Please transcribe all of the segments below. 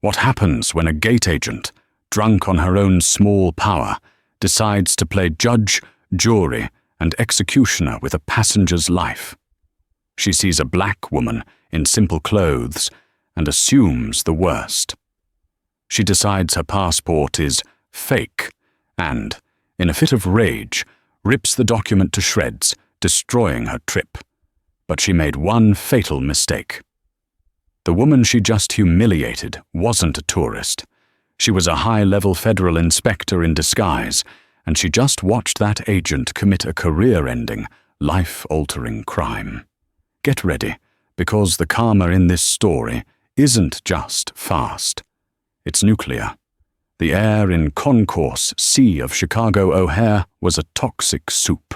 What happens when a gate agent, drunk on her own small power, decides to play judge, jury, and executioner with a passenger's life? She sees a black woman in simple clothes and assumes the worst. She decides her passport is fake and, in a fit of rage, rips the document to shreds, destroying her trip. But she made one fatal mistake. The woman she just humiliated wasn't a tourist. She was a high-level federal inspector in disguise, and she just watched that agent commit a career-ending, life-altering crime. Get ready, because the karma in this story isn't just fast. It's nuclear. The air in Concourse C of Chicago O'Hare was a toxic soup.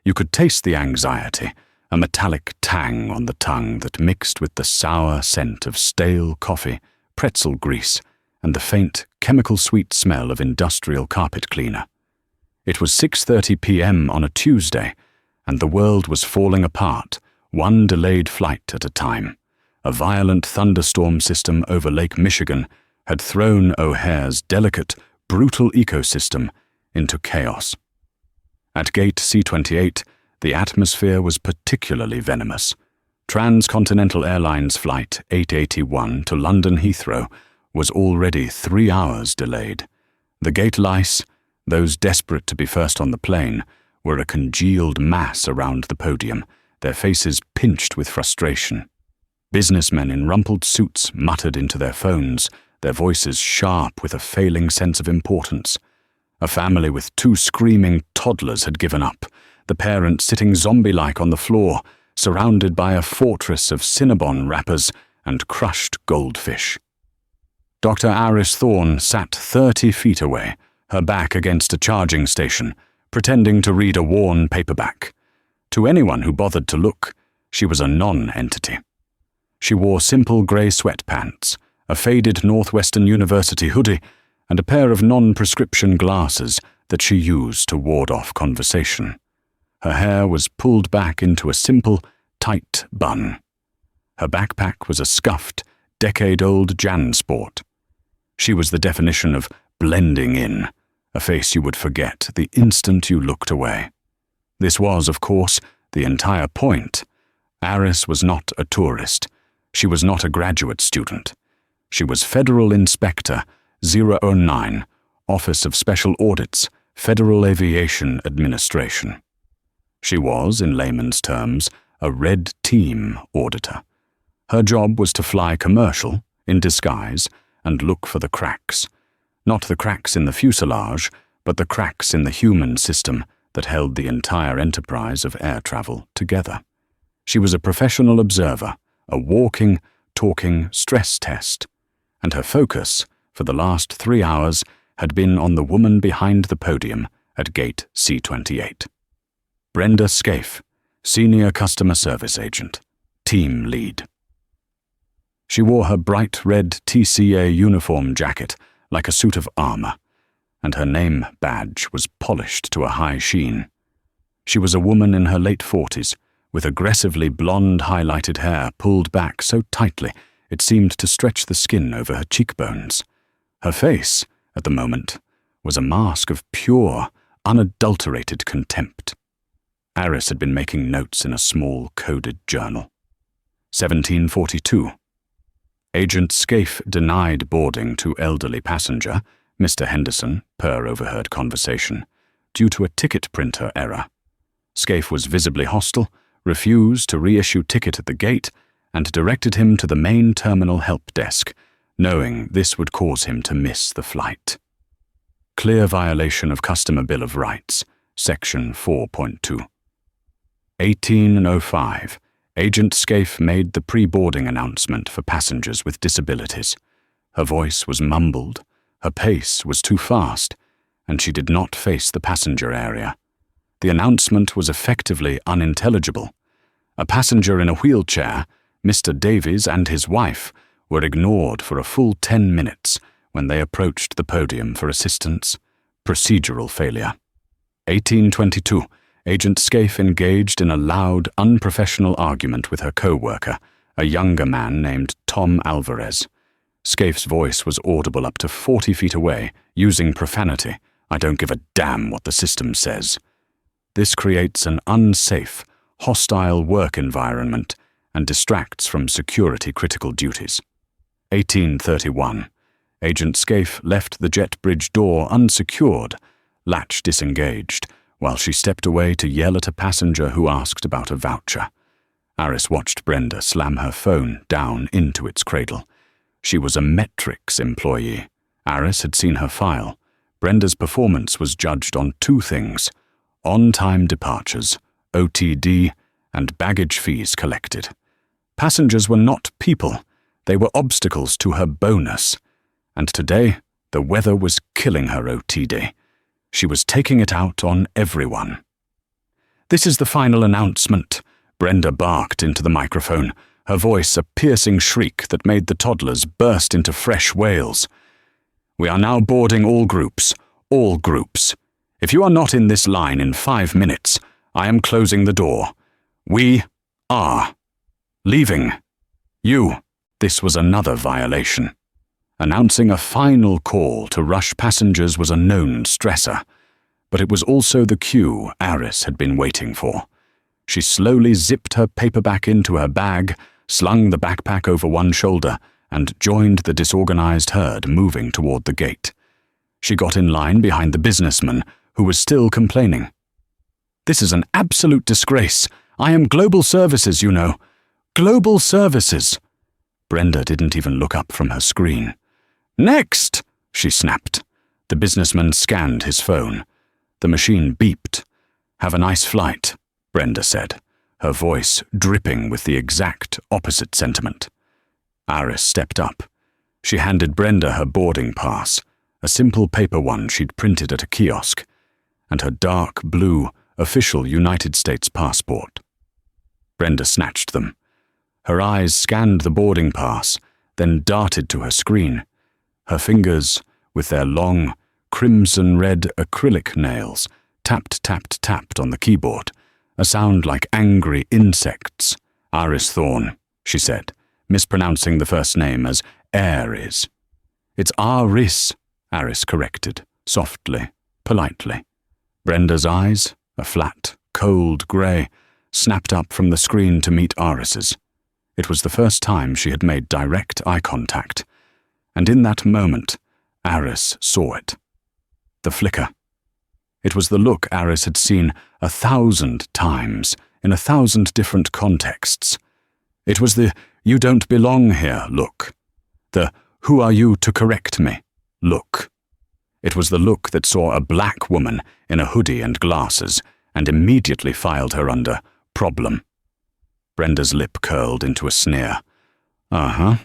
You could taste the anxiety, a metallic tang on the tongue that mixed with the sour scent of stale coffee, pretzel grease, and the faint, chemical-sweet smell of industrial carpet cleaner. It was 6:30 p.m. on a Tuesday, and the world was falling apart, one delayed flight at a time. A violent thunderstorm system over Lake Michigan had thrown O'Hare's delicate, brutal ecosystem into chaos. At gate C-28, the atmosphere was particularly venomous. Transcontinental Airlines Flight 881 to London Heathrow was already 3 hours delayed. The gate lice, those desperate to be first on the plane, were a congealed mass around the podium, their faces pinched with frustration. Businessmen in rumpled suits muttered into their phones, their voices sharp with a failing sense of importance. A family with 2 screaming toddlers had given up, the parents sitting zombie-like on the floor, surrounded by a fortress of Cinnabon wrappers and crushed goldfish. Dr. Aris Thorne sat 30 feet away, her back against a charging station, pretending to read a worn paperback. To anyone who bothered to look, she was a non-entity. She wore simple grey sweatpants, a faded Northwestern University hoodie, and a pair of non-prescription glasses that she used to ward off conversation. Her hair was pulled back into a simple, tight bun. Her backpack was a scuffed, decade-old JanSport. She was the definition of blending in, a face you would forget the instant you looked away. This was, of course, the entire point. Aris was not a tourist. She was not a graduate student. She was Federal Inspector 009, Office of Special Audits, Federal Aviation Administration. She was, in layman's terms, a red team auditor. Her job was to fly commercial, in disguise, and look for the cracks. Not the cracks in the fuselage, but the cracks in the human system that held the entire enterprise of air travel together. She was a professional observer, a walking, talking stress test, and her focus, for the last 3 hours, had been on the woman behind the podium at gate C-28. Brenda Scaife, Senior Customer Service Agent, Team Lead. She wore her bright red TCA uniform jacket like a suit of armor, and her name badge was polished to a high sheen. She was a woman in her late 40s, with aggressively blonde highlighted hair pulled back so tightly it seemed to stretch the skin over her cheekbones. Her face, at the moment, was a mask of pure, unadulterated contempt. Aris had been making notes in a small coded journal. 1742. Agent Scaife denied boarding to elderly passenger, Mr. Henderson, per overheard conversation, due to a ticket printer error. Scaife was visibly hostile, refused to reissue ticket at the gate, and directed him to the main terminal help desk, knowing this would cause him to miss the flight. Clear violation of Customer Bill of Rights, Section 4.2. 18:05. Agent Scaife made the pre-boarding announcement for passengers with disabilities. Her voice was mumbled, her pace was too fast, and she did not face the passenger area. The announcement was effectively unintelligible. A passenger in a wheelchair, Mr. Davies, and his wife were ignored for a full 10 minutes when they approached the podium for assistance. Procedural failure. 18:22. Agent Scaife engaged in a loud, unprofessional argument with her co-worker, a younger man named Tom Alvarez. Scaife's voice was audible up to 40 feet away, using profanity. "I don't give a damn what the system says. This creates an unsafe, hostile work environment and distracts from security-critical duties." 1831. Agent Scaife left the jet bridge door unsecured, latch disengaged, while she stepped away to yell at a passenger who asked about a voucher. Aris watched Brenda slam her phone down into its cradle. She was a metrics employee. Aris had seen her file. Brenda's performance was judged on two things: on-time departures, OTD, and baggage fees collected. Passengers were not people. They were obstacles to her bonus. And today, the weather was killing her OTD. She was taking it out on everyone. "This is the final announcement," Brenda barked into the microphone, her voice a piercing shriek that made the toddlers burst into fresh wails. "We are now boarding all groups. All groups. If you are not in this line in 5 minutes, I am closing the door. We are leaving. You." This was another violation. Announcing a final call to rush passengers was a known stressor, but it was also the cue Aris had been waiting for. She slowly zipped her paperback into her bag, slung the backpack over one shoulder, and joined the disorganized herd moving toward the gate. She got in line behind the businessman, who was still complaining. "This is an absolute disgrace. I am Global Services, you know. Global Services." Brenda didn't even look up from her screen. "Next!" she snapped. The businessman scanned his phone. The machine beeped. "Have a nice flight," Brenda said, her voice dripping with the exact opposite sentiment. Aris stepped up. She handed Brenda her boarding pass, a simple paper one she'd printed at a kiosk, and her dark blue, official United States passport. Brenda snatched them. Her eyes scanned the boarding pass, then darted to her screen. Her fingers, with their long, crimson-red acrylic nails, tapped on the keyboard, a sound like angry insects. "Aris Thorne," she said, mispronouncing the first name as Aries. "It's Aris," Aris corrected, softly, politely. Brenda's eyes, a flat, cold grey, snapped up from the screen to meet Aris's. It was the first time she had made direct eye contact, and in that moment, Aris saw it. The flicker. It was the look Aris had seen 1,000 times, in 1,000 different contexts. It was the "you don't belong here" look. The "who are you to correct me" look. It was the look that saw a black woman in a hoodie and glasses and immediately filed her under problem. Brenda's lip curled into a sneer. "Uh-huh."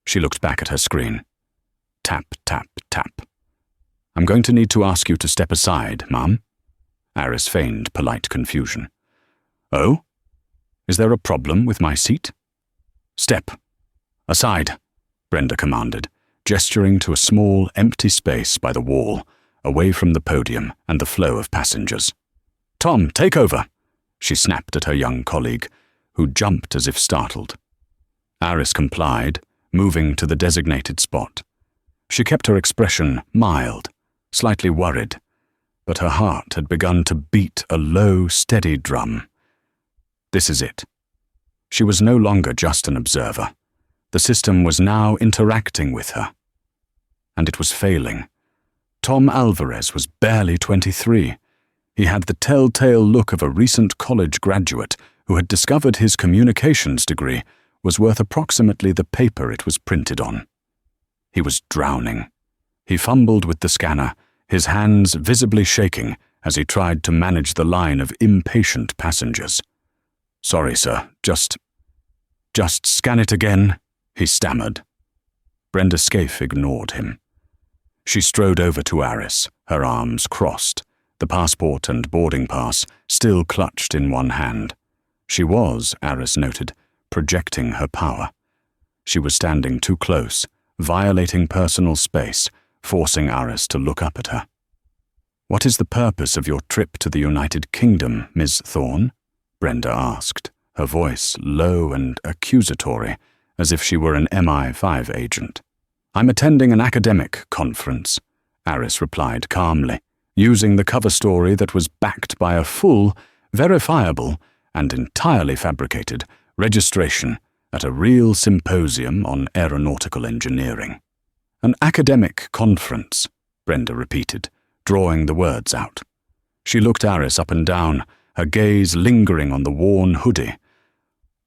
She looked back at her screen. Tap, tap, tap. "I'm going to need to ask you to step aside, Mum." Aris feigned polite confusion. "Oh? Is there a problem with my seat?" "Step aside," Brenda commanded, gesturing to a small, empty space by the wall, away from the podium and the flow of passengers. "Tom, take over," she snapped at her young colleague, who jumped as if startled. Aris complied, moving to the designated spot. She kept her expression mild, slightly worried, but her heart had begun to beat a low, steady drum. This is it. She was no longer just an observer. The system was now interacting with her. And it was failing. Tom Alvarez was barely 23. He had the telltale look of a recent college graduate who had discovered his communications degree was worth approximately the paper it was printed on. He was drowning. He fumbled with the scanner, his hands visibly shaking as he tried to manage the line of impatient passengers. "Sorry, sir, just scan it again," he stammered. Brenda Scaife ignored him. She strode over to Aris, her arms crossed, the passport and boarding pass still clutched in one hand. She was, Aris noted, projecting her power. She was standing too close, violating personal space, forcing Aris to look up at her. "What is the purpose of your trip to the United Kingdom, Ms. Thorne?" Brenda asked, her voice low and accusatory, as if she were an MI5 agent. I'm attending an academic conference, Aris replied calmly, using the cover story that was backed by a full, verifiable, and entirely fabricated registration at a real symposium on aeronautical engineering. An academic conference, Brenda repeated, drawing the words out. She looked Aris up and down, her gaze lingering on the worn hoodie.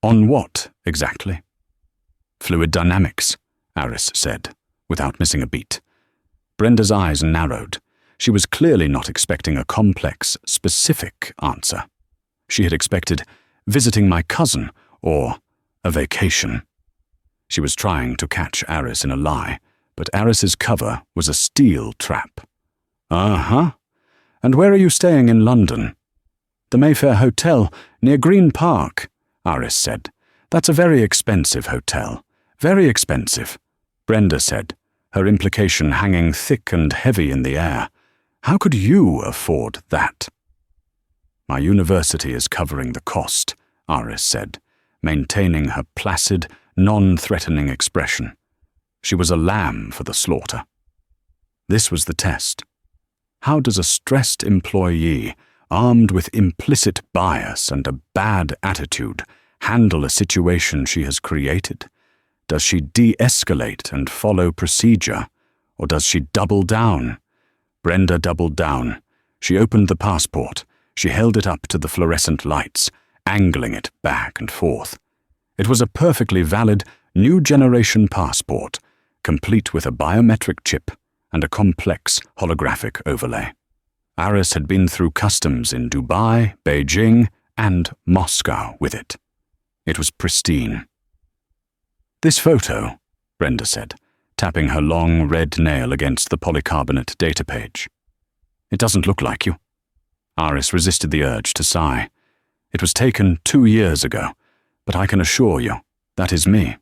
On what, exactly? Fluid dynamics, Aris said, without missing a beat. Brenda's eyes narrowed. She was clearly not expecting a complex, specific answer. She had expected visiting my cousin or a vacation. She was trying to catch Aris in a lie, but Aris's cover was a steel trap. Uh-huh. And where are you staying in London? The Mayfair Hotel, near Green Park, Aris said. That's a very expensive hotel. Very expensive, Brenda said, her implication hanging thick and heavy in the air. How could you afford that? My university is covering the cost, Aris said, maintaining her placid, non-threatening expression. She was a lamb for the slaughter. This was the test. How does a stressed employee, armed with implicit bias and a bad attitude, handle a situation she has created? Does she de-escalate and follow procedure, or does she double down? Brenda doubled down. She opened the passport. She held it up to the fluorescent lights, angling it back and forth. It was a perfectly valid, new-generation passport, complete with a biometric chip and a complex holographic overlay. Aris had been through customs in Dubai, Beijing, and Moscow with it. It was pristine. This photo, Brenda said, tapping her long red nail against the polycarbonate data page. It doesn't look like you. Aris resisted the urge to sigh. It was taken 2 years ago, but I can assure you, that is me.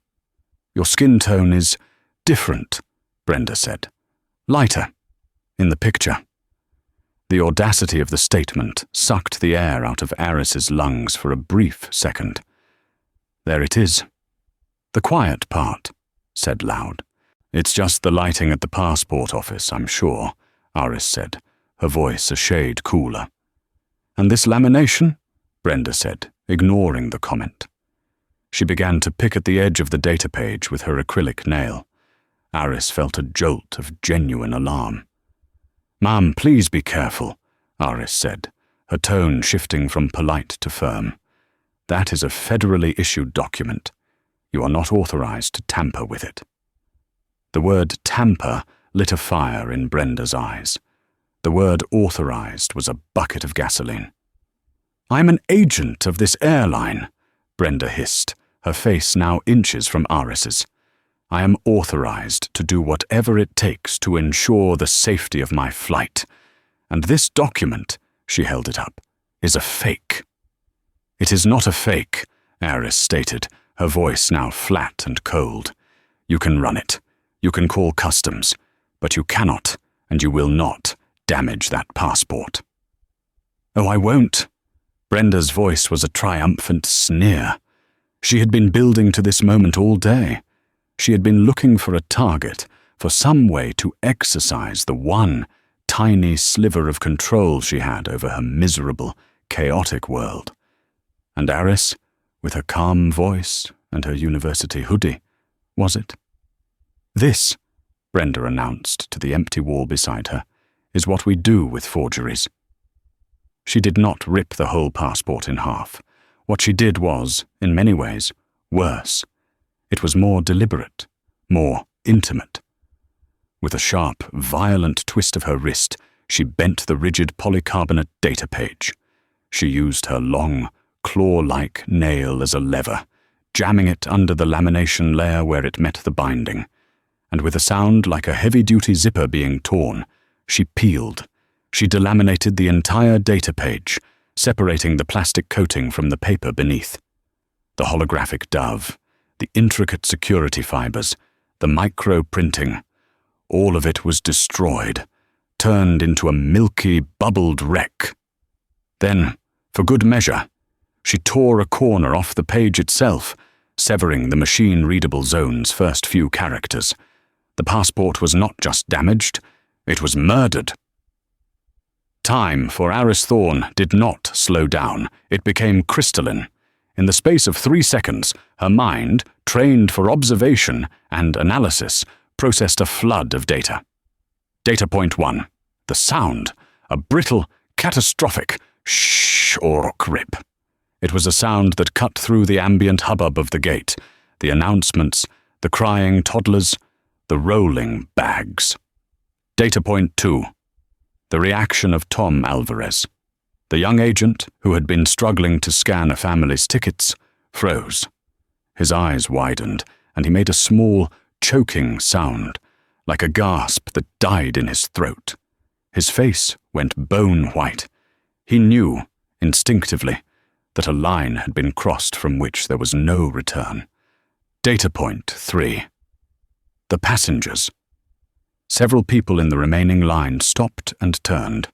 Your skin tone is different, Brenda said. Lighter, in the picture. The audacity of the statement sucked the air out of Aris's lungs for a brief second. There it is. The quiet part, said Loud. It's just the lighting at the passport office, I'm sure, Aris said, her voice a shade cooler. And this lamination? Brenda said, ignoring the comment. She began to pick at the edge of the data page with her acrylic nail. Aris felt a jolt of genuine alarm. Ma'am, please be careful, Aris said, her tone shifting from polite to firm. That is a federally issued document. You are not authorized to tamper with it. The word tamper lit a fire in Brenda's eyes. The word authorized was a bucket of gasoline. I'm an agent of this airline, Brenda hissed, her face now inches from Aris's. I am authorized to do whatever it takes to ensure the safety of my flight. And this document, she held it up, is a fake. It is not a fake, Aris stated, her voice now flat and cold. You can run it. You can call customs. But you cannot, and you will not, damage that passport. Oh, I won't. Brenda's voice was a triumphant sneer. She had been building to this moment all day. She had been looking for a target, for some way to exercise the one tiny sliver of control she had over her miserable, chaotic world. And Aris, with her calm voice and her university hoodie, was it? This, Brenda announced to the empty wall beside her, is what we do with forgeries. She did not rip the whole passport in half. What she did was, in many ways, worse. It was more deliberate, more intimate. With a sharp, violent twist of her wrist, she bent the rigid polycarbonate data page. She used her long, claw-like nail as a lever, jamming it under the lamination layer where it met the binding. And with a sound like a heavy-duty zipper being torn, she peeled. She delaminated the entire data page, separating the plastic coating from the paper beneath. The holographic dove, the intricate security fibers, the micro-printing, all of it was destroyed, turned into a milky, bubbled wreck. Then, for good measure, she tore a corner off the page itself, severing the machine-readable zone's first few characters. The passport was not just damaged, it was murdered. Time for Aris Thorne did not slow down. It became crystalline. In the space of 3 seconds, her mind, trained for observation and analysis, processed a flood of data. Data point 1. The sound. A brittle, catastrophic sh-ork rip. It was a sound that cut through the ambient hubbub of the gate, the announcements, the crying toddlers, the rolling bags. Data point 2. The reaction of Tom Alvarez. The young agent, who had been struggling to scan a family's tickets, froze. His eyes widened, and he made a small, choking sound, like a gasp that died in his throat. His face went bone white. He knew, instinctively, that a line had been crossed from which there was no return. Data point 3. The passengers. Several people in the remaining line stopped and turned.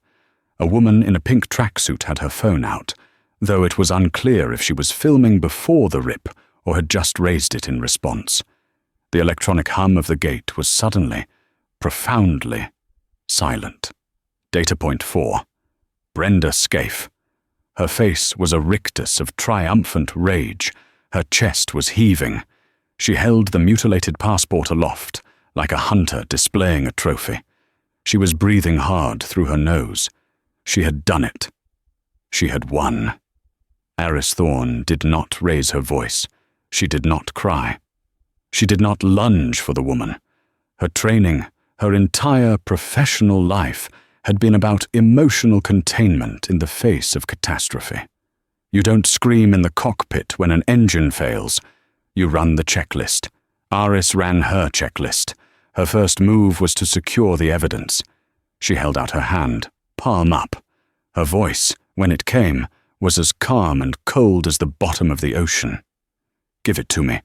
A woman in a pink tracksuit had her phone out, though it was unclear if she was filming before the rip or had just raised it in response. The electronic hum of the gate was suddenly, profoundly silent. Data point 4. Brenda Scaife. Her face was a rictus of triumphant rage. Her chest was heaving. She held the mutilated passport aloft, like a hunter displaying a trophy. She was breathing hard through her nose. She had done it. She had won. Aris Thorne did not raise her voice. She did not cry. She did not lunge for the woman. Her training, her entire professional life, had been about emotional containment in the face of catastrophe. You don't scream in the cockpit when an engine fails. You run the checklist. Aris ran her checklist. Her first move was to secure the evidence. She held out her hand, palm up. Her voice, when it came, was as calm and cold as the bottom of the ocean. "Give it to me."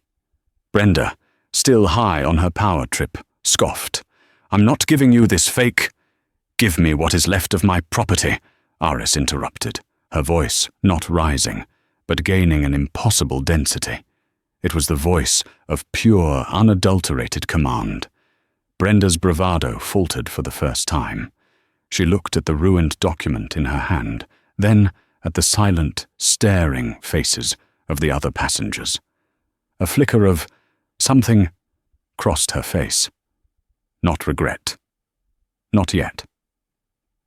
Brenda, still high on her power trip, scoffed. "I'm not giving you this fake—" "Give me what is left of my property," Aris interrupted, her voice not rising, but gaining an impossible density. It was the voice of pure, unadulterated command. Brenda's bravado faltered for the first time. She looked at the ruined document in her hand, then at the silent, staring faces of the other passengers. A flicker of something crossed her face. Not regret. Not yet.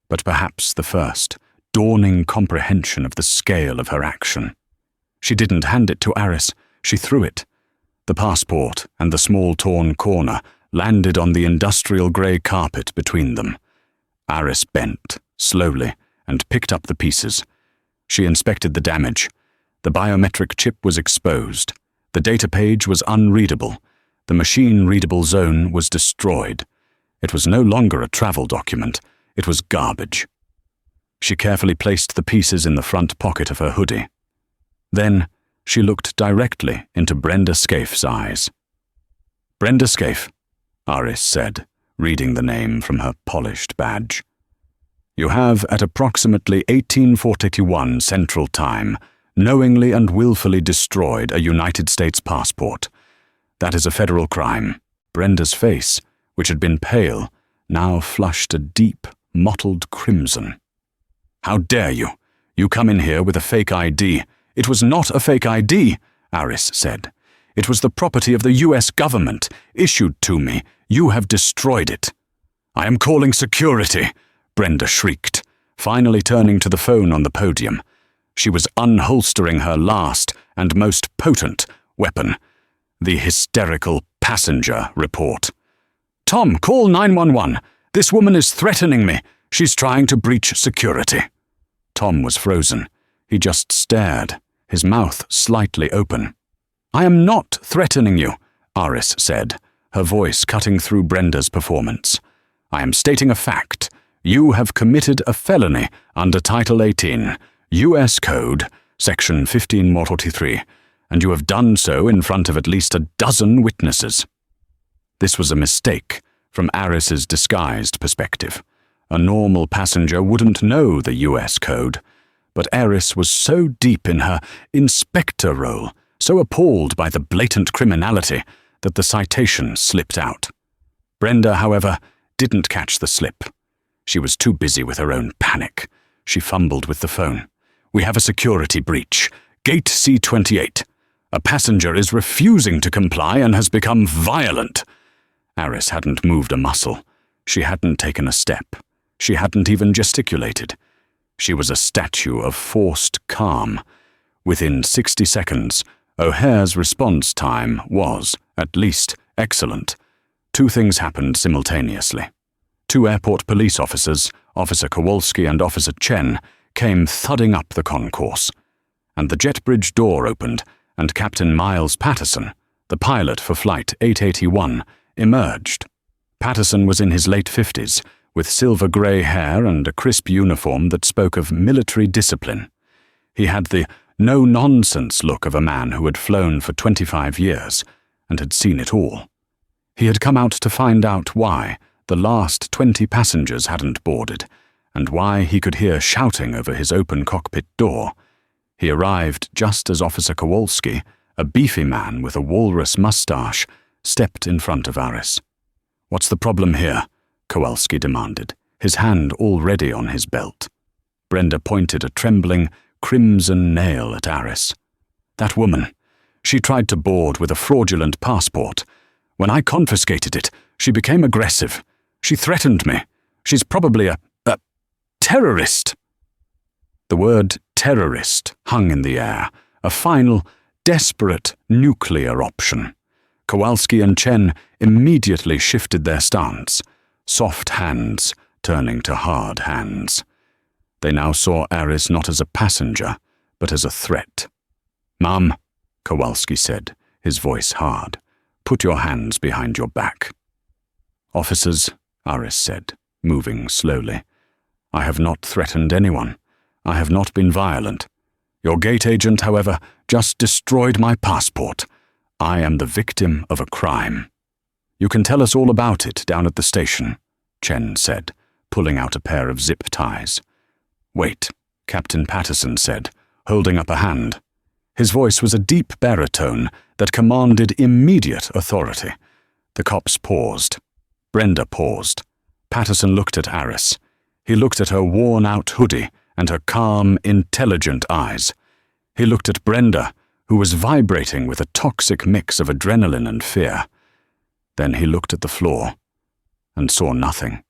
But perhaps the first, dawning comprehension of the scale of her action. She didn't hand it to Aris, she threw it. The passport and the small torn corner landed on the industrial grey carpet between them. Aris bent, slowly, and picked up the pieces. She inspected the damage. The biometric chip was exposed. The data page was unreadable. The machine-readable zone was destroyed. It was no longer a travel document. It was garbage. She carefully placed the pieces in the front pocket of her hoodie. Then she looked directly into Brenda Scaife's eyes. "Brenda Scaife," Aris said, reading the name from her polished badge. "You have, at approximately 1841 Central Time, knowingly and willfully destroyed a United States passport. That is a federal crime." Brenda's face, which had been pale, now flushed a deep, mottled crimson. "How dare you? You come in here with a fake ID. It was not a fake ID, Aris said. It was the property of the U.S. government, issued to me. You have destroyed it." "I am calling security," Brenda shrieked, finally turning to the phone on the podium. She was unholstering her last and most potent weapon, the hysterical passenger report. "Tom, call 911. This woman is threatening me. She's trying to breach security." Tom was frozen. He just stared, his mouth slightly open. "I am not threatening you," Aris said, her voice cutting through Brenda's performance. "I am stating a fact. You have committed a felony under Title 18, U.S. Code, Section 1543, and you have done so in front of at least a dozen witnesses." This was a mistake from Aris's disguised perspective. A normal passenger wouldn't know the U.S. Code, but Aris was so deep in her inspector role, so appalled by the blatant criminality, that the citation slipped out. Brenda, however, didn't catch the slip. She was too busy with her own panic. She fumbled with the phone. "We have a security breach. Gate C28. A passenger is refusing to comply and has become violent." Aris hadn't moved a muscle. She hadn't taken a step. She hadn't even gesticulated. She was a statue of forced calm. Within 60 seconds, O'Hare's response time was, at least, excellent. Two things happened simultaneously. Two airport police officers, Officer Kowalski and Officer Chen, came thudding up the concourse. And the jet bridge door opened, and Captain Miles Patterson, the pilot for Flight 881, emerged. Patterson was in his late 50s, with silver-grey hair and a crisp uniform that spoke of military discipline. He had the no-nonsense look of a man who had flown for 25 years and had seen it all. He had come out to find out why the last 20 passengers hadn't boarded, and why he could hear shouting over his open cockpit door. He arrived just as Officer Kowalski, a beefy man with a walrus mustache, stepped in front of Aris. "What's the problem here?" Kowalski demanded, his hand already on his belt. Brenda pointed a trembling, crimson nail at Aris. "That woman. She tried to board with a fraudulent passport. When I confiscated it, she became aggressive. She threatened me. She's probably a terrorist." The word terrorist hung in the air, a final, desperate nuclear option. Kowalski and Chen immediately shifted their stance, soft hands turning to hard hands. They now saw Aris not as a passenger, but as a threat. "Mum," Kowalski said, his voice hard, "put your hands behind your back." "Officers," Aris said, moving slowly, "I have not threatened anyone. I have not been violent. Your gate agent, however, just destroyed my passport. I am the victim of a crime." "You can tell us all about it down at the station," Chen said, pulling out a pair of zip ties. "Wait," Captain Patterson said, holding up a hand. His voice was a deep baritone that commanded immediate authority. The cops paused. Brenda paused. Patterson looked at Aris. He looked at her worn-out hoodie and her calm, intelligent eyes. He looked at Brenda, who was vibrating with a toxic mix of adrenaline and fear. Then he looked at the floor and saw nothing.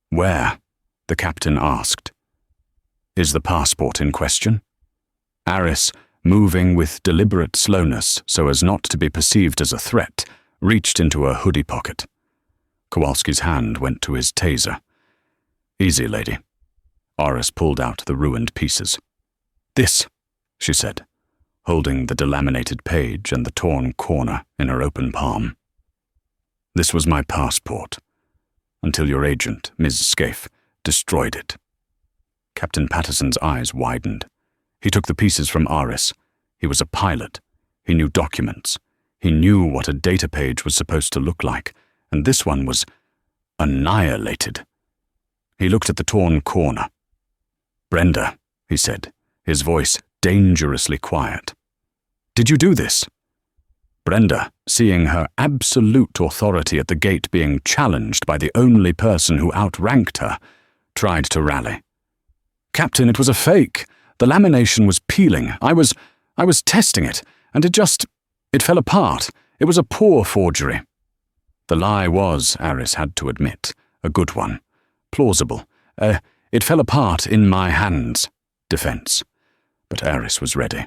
"Where?" the captain asked. "Is the passport in question?" Aris, moving with deliberate slowness so as not to be perceived as a threat, reached into her hoodie pocket. Kowalski's hand went to his taser. "Easy, lady." Aris pulled out the ruined pieces. "This," she said, holding the delaminated page and the torn corner in her open palm. "This was my passport, until your agent, Ms. Scaife, destroyed it." Captain Patterson's eyes widened. He took the pieces from Aris. He was a pilot. He knew documents. He knew what a data page was supposed to look like, and this one was annihilated. He looked at the torn corner. "Brenda," he said, his voice dangerously quiet. "Did you do this?" Brenda, seeing her absolute authority at the gate being challenged by the only person who outranked her, tried to rally. "Captain, it was a fake. The lamination was peeling. I was testing it, and it fell apart. It was a poor forgery." The lie was, Aris had to admit, a good one. Plausible. "It fell apart in my hands." Defense. But Aris was ready.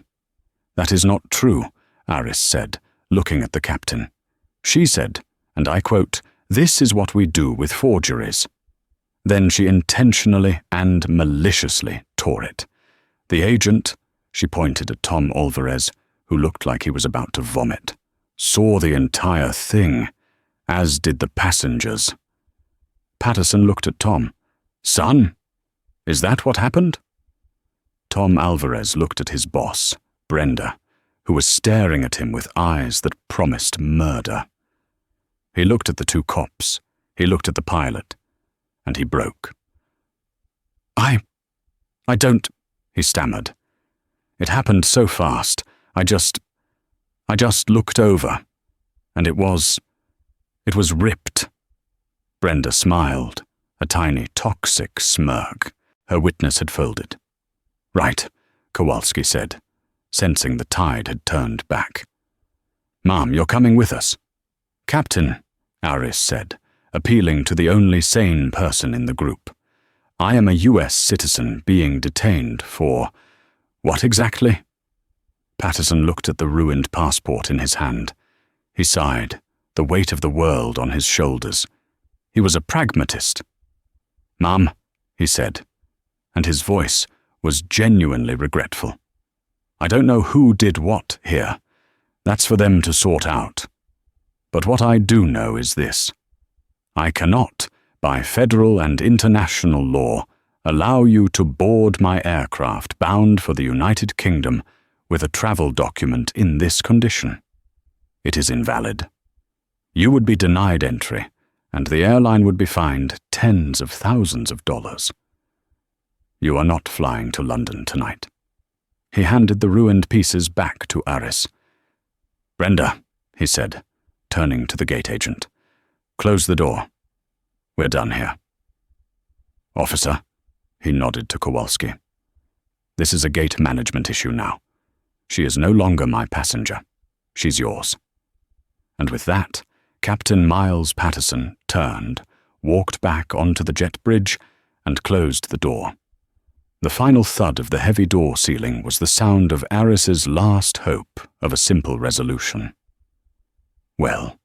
"That is not true," Aris said, looking at the captain. She said, and I quote, "This is what we do with forgeries." Then she intentionally and maliciously tore it. The agent, she pointed at Tom Alvarez, who looked like he was about to vomit, saw the entire thing, as did the passengers. Patterson looked at Tom. "Son, is that what happened?" Tom Alvarez looked at his boss, Brenda, who was staring at him with eyes that promised murder. He looked at the two cops. He looked at the pilot. And he broke. I don't," he stammered. "It happened so fast. I just looked over, and it was ripped." Brenda smiled, a tiny toxic smirk. Her witness had folded. "Right," Kowalski said, sensing the tide had turned back. "Ma'am, you're coming with us." "Captain," Aris said, appealing to the only sane person in the group, "I am a U.S. citizen being detained for... what exactly?" Patterson looked at the ruined passport in his hand. He sighed, the weight of the world on his shoulders. He was a pragmatist. "Ma'am," he said, and his voice was genuinely regretful. "I don't know who did what here. That's for them to sort out. But what I do know is this. I cannot, by federal and international law, allow you to board my aircraft bound for the United Kingdom with a travel document in this condition. It is invalid. You would be denied entry, and the airline would be fined tens of thousands of dollars. You are not flying to London tonight." He handed the ruined pieces back to Aris. "Brenda," he said, turning to the gate agent, "close the door. We're done here." "Officer," he nodded to Kowalski. "This is a gate management issue now. She is no longer my passenger. She's yours." And with that, Captain Miles Patterson turned, walked back onto the jet bridge, and closed the door. The final thud of the heavy door sealing was the sound of Aris's last hope of a simple resolution. "Well,"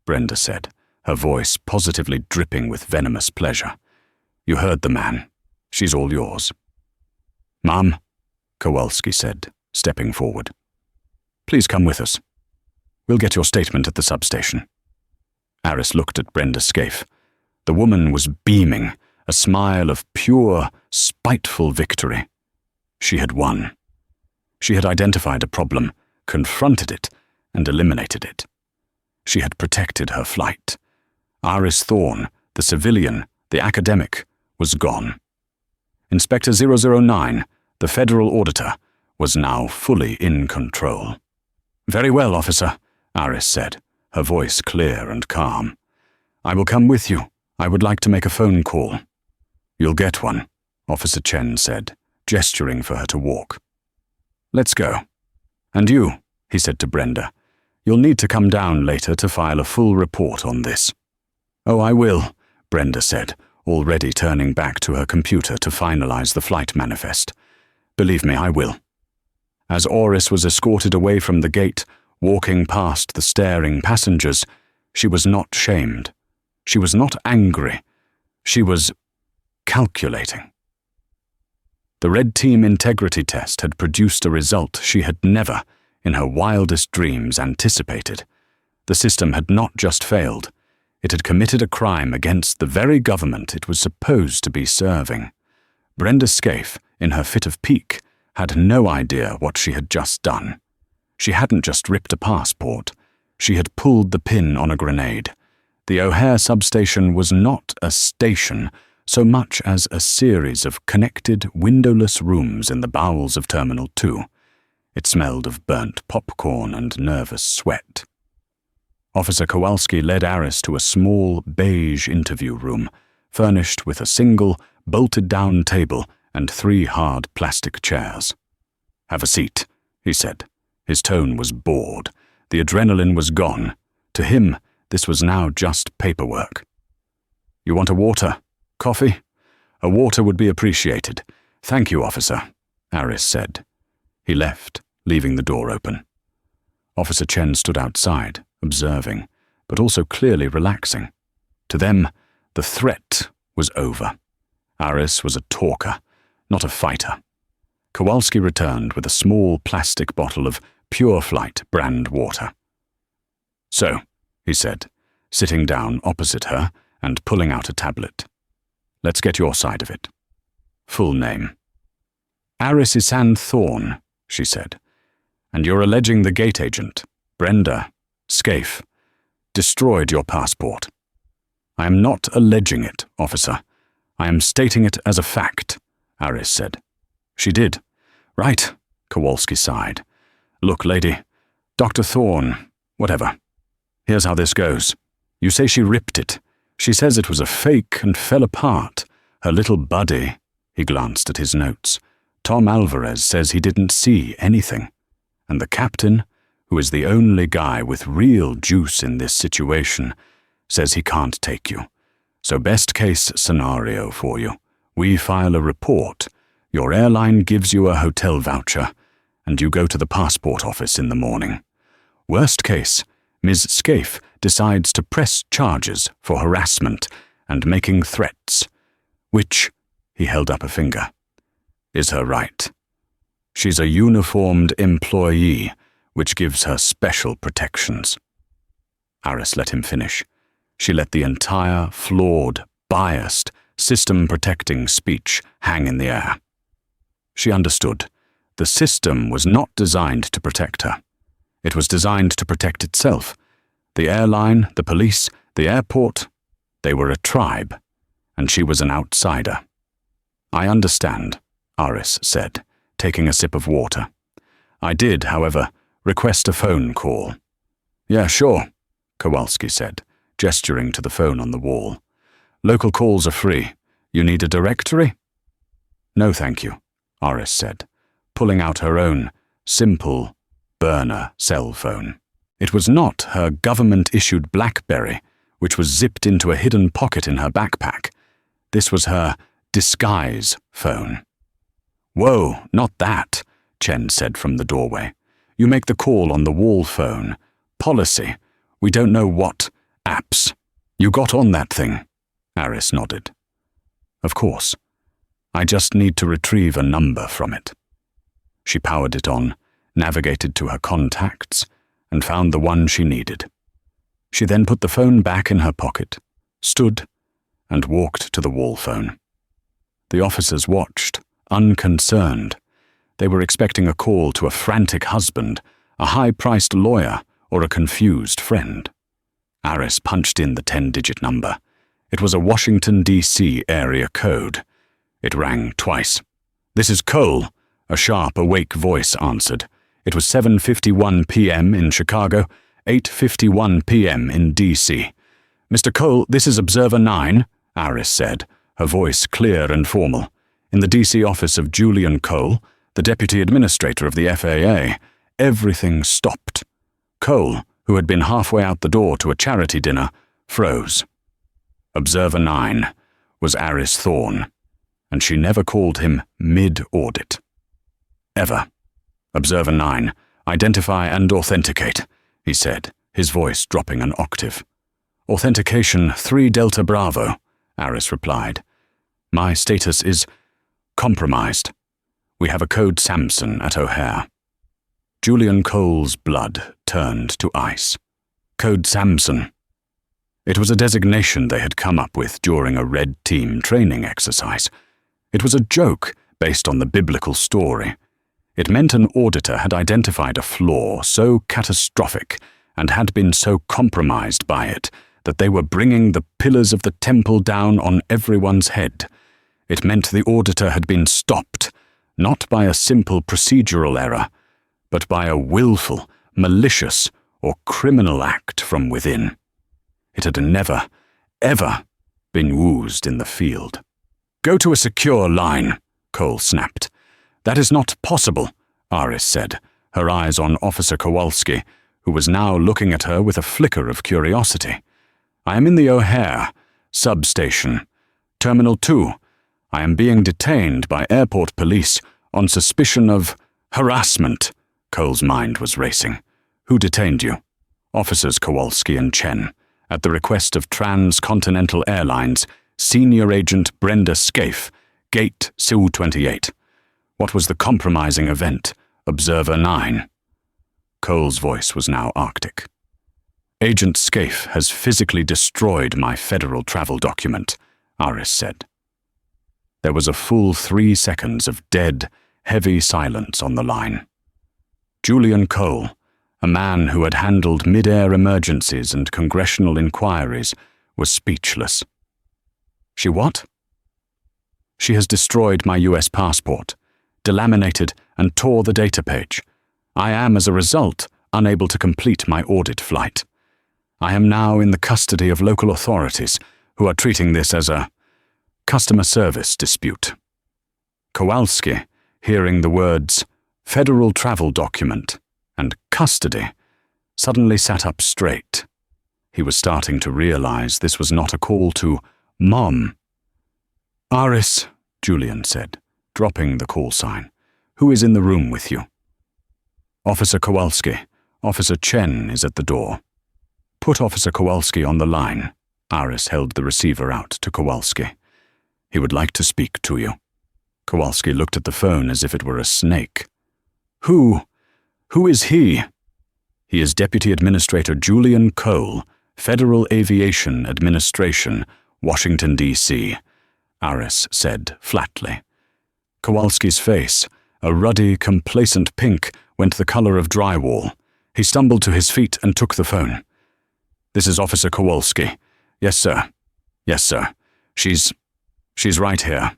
Brenda said, her voice positively dripping with venomous pleasure, "you heard the man. She's all yours." "Ma'am," Kowalski said, stepping forward, "please come with us. We'll get your statement at the substation." Aris looked at Brenda Scaife. The woman was beaming, a smile of pure, spiteful victory. She had won. She had identified a problem, confronted it, and eliminated it. She had protected her flight. Aris Thorne, the civilian, the academic, was gone. Inspector 009, the federal auditor, was now fully in control. "Very well, officer," Aris said, her voice clear and calm. "I will come with you. I would like to make a phone call." "You'll get one," Officer Chen said, gesturing for her to walk. "Let's go. And you," he said to Brenda, "you'll need to come down later to file a full report on this." "Oh, I will," Brenda said, already turning back to her computer to finalize the flight manifest. "Believe me, I will." As Oris was escorted away from the gate, walking past the staring passengers, she was not shamed. She was not angry. She was calculating. The Red Team integrity test had produced a result she had never, in her wildest dreams, anticipated. The system had not just failed. It had committed a crime against the very government it was supposed to be serving. Brenda Scaife, in her fit of pique, had no idea what she had just done. She hadn't just ripped a passport. She had pulled the pin on a grenade. The O'Hare substation was not a station so much as a series of connected, windowless rooms in the bowels of Terminal 2. It smelled of burnt popcorn and nervous sweat. Officer Kowalski led Aris to a small, beige interview room, furnished with a single, bolted-down table and 3 hard plastic chairs. "Have a seat," he said. His tone was bored. The adrenaline was gone. To him, this was now just paperwork. "You want a water? Coffee? A water would be appreciated. Thank you, officer," Aris said. He left, leaving the door open. Officer Chen stood outside, observing, but also clearly relaxing. To them, the threat was over. Aris was a talker, not a fighter. Kowalski returned with a small plastic bottle of Pure Flight brand water. "So," he said, sitting down opposite her and pulling out a tablet. "Let's get your side of it. Full name." "Aris Isan Thorne," she said. "And you're alleging the gate agent, Brenda Scaife, destroyed your passport." "I am not alleging it, officer. I am stating it as a fact," Aris said. "She did." "Right," Kowalski sighed. "Look, lady, Dr. Thorne, whatever. Here's how this goes. You say she ripped it. She says it was a fake and fell apart. Her little buddy," he glanced at his notes, "Tom Alvarez says he didn't see anything. And the captain, who is the only guy with real juice in this situation, says he can't take you. So best case scenario for you. We file a report. Your airline gives you a hotel voucher, and you go to the passport office in the morning. Worst case, Ms. Scaife decides to press charges for harassment and making threats, which," he held up a finger, "is her right. She's a uniformed employee, which gives her special protections." Aris let him finish. She let the entire flawed, biased, system-protecting speech hang in the air. She understood. The system was not designed to protect her. It was designed to protect itself. The airline, the police, the airport, they were a tribe, and she was an outsider. "I understand," Aris said, taking a sip of water. "I did, however, request a phone call." "Yeah, sure," Kowalski said, gesturing to the phone on the wall. "Local calls are free. You need a directory?" "No, thank you," Aris said, pulling out her own, simple, burner cell phone. It was not her government-issued BlackBerry, which was zipped into a hidden pocket in her backpack. This was her disguise phone. "Whoa, not that," Chen said from the doorway. "You make the call on the wall phone. Policy. We don't know what. Apps. You got on that thing?" Aris nodded. "Of course. I just need to retrieve a number from it." She powered it on, navigated to her contacts, and found the one she needed. She then put the phone back in her pocket, stood, and walked to the wall phone. The officers watched, unconcerned. They were expecting a call to a frantic husband, a high-priced lawyer, or a confused friend. Aris punched in the 10-digit number. It was a Washington, D.C. area code. It rang twice. "This is Cole," a sharp, awake voice answered. It was 7:51 p.m. in Chicago, 8:51 p.m. in D.C. "Mr. Cole, this is Observer 9, Aris said, her voice clear and formal. "In the D.C. office of Julian Cole, the Deputy Administrator of the FAA, everything stopped. Cole, who had been halfway out the door to a charity dinner, froze. Observer 9 was Aris Thorne, and she never called him mid-audit. Ever. "Observer 9, identify and authenticate," he said, his voice dropping an octave. "Authentication 3 Delta Bravo," Aris replied. "My status is compromised. We have a code Samson at O'Hare." Julian Cole's blood turned to ice. Code Samson. It was a designation they had come up with during a Red Team training exercise. It was a joke based on the biblical story. It meant an auditor had identified a flaw so catastrophic and had been so compromised by it that they were bringing the pillars of the temple down on everyone's head. It meant the auditor had been stopped, not by a simple procedural error, but by a willful, malicious, or criminal act from within. It had never, ever been used in the field. "Go to a secure line," Cole snapped. "That is not possible," Aris said, her eyes on Officer Kowalski, who was now looking at her with a flicker of curiosity. "I am in the O'Hare substation. Terminal 2. I am being detained by airport police on suspicion of harassment." Cole's mind was racing. "Who detained you?" "Officers Kowalski and Chen, at the request of Transcontinental Airlines, Senior Agent Brenda Scaife, Gate SU-28. What was the compromising event? Observer 9. Cole's voice was now arctic. "Agent Scaife has physically destroyed my federal travel document," Aris said. There was a full 3 seconds of dead, heavy silence on the line. Julian Cole, a man who had handled mid-air emergencies and congressional inquiries, was speechless. "She what?" "She has destroyed my US passport, delaminated and tore the data page. I am, as a result, unable to complete my audit flight. I am now in the custody of local authorities, who are treating this as a customer service dispute. Kowalski, hearing the words federal travel document and custody, suddenly sat up straight. He was starting to realize this was not a call to Mom. "Aris," Julian said, dropping the call sign. "Who is in the room with you?" "Officer Kowalski. Officer Chen is at the door." "Put Officer Kowalski on the line." Aris held the receiver out to Kowalski. "He would like to speak to you." Kowalski looked at the phone as if it were a snake. Who is he?" "He is Deputy Administrator Julian Cole, Federal Aviation Administration, Washington, D.C., Aris said flatly. Kowalski's face, a ruddy, complacent pink, went the color of drywall. He stumbled to his feet and took the phone. "This is Officer Kowalski. Yes, sir. Yes, sir. She's right here.